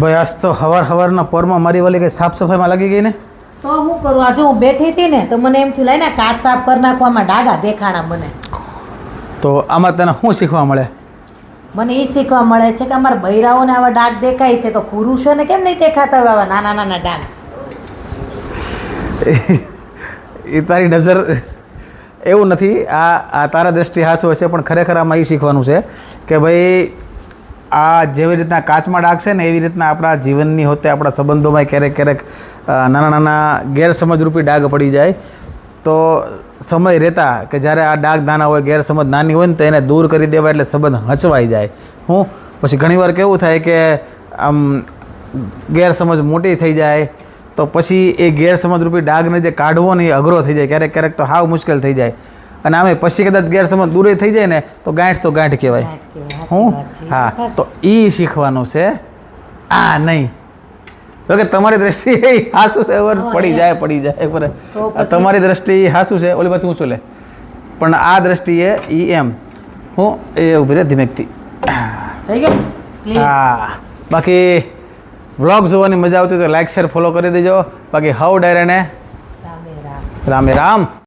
ભાઈ આજ તો હવારના પોરમાં મારી વાલી કઈ સાફ સફાઈમાં લાગી ગઈ ને. તો હું કરું? આજે હું બેઠી હતી ને તો મને એમ થયું લઈને કાચ સાફ કરી નાખવામાં ડાઘા દેખાણા મને. તો આમાં તને શું શીખવા મળે? મને એ શીખવા મળે છે કે અમારા બૈરાઓને આવા ડાઘ દેખાય છે તો પુરુષોને કેમ નહીં દેખાતા હોય આવા નાના નાના ડાઘ? એ તારી નજર એવું નથી. આ તારા દ્રષ્ટિ હાચું હશે પણ ખરેખર આમાં એ શીખવાનું છે કે ભાઈ આ જેવી રીતના કાચમાં ડાઘ છે ને એવી રીતના આપણા જીવનની હોતે આપણા સંબંધોમાં ક્યારેક ક્યારેક નાના નાના ગેરસમજરૂપી ડાઘ પડી જાય. તો સમય રહેતા કે જ્યારે આ ડાઘ નાના હોય ગેરસમજ નાની હોય ને તો એને દૂર કરી દેવાય એટલે સંબંધ હચવાઈ જાય. હું પછી ઘણીવાર કેવું થાય કે આમ ગેરસમજ મોટી થઈ જાય તો પછી એ ગેરસમજરૂપી ડાઘને જે કાઢવો ને એ અઘરો થઈ જાય. ક્યારેક ક્યારેક તો હાવ મુશ્કેલ થઈ જાય. અને આમે પછી કદાચ ગેરસમજ દૂર થઈ જાય ને તો ગાંઠ કહેવાય. હું હા તો એ શીખવાનું છે. આ નહીં તો કે તમારી દ્રષ્ટિએ હાસું છે પડી જાય બરાબર. તમારી દ્રષ્ટિ હાસું છે ઓલી બાજુ ઊંચું લે પણ આ દ્રષ્ટિએ ઈ એમ હું એ ઉભી રહે ધીમેકથી. હા બાકી વ્લોગ જોવાની મજા આવતી તો લાઈક શેર ફોલો કરી દેજો. બાકી હાઉ ડાયરાને રામે રામ.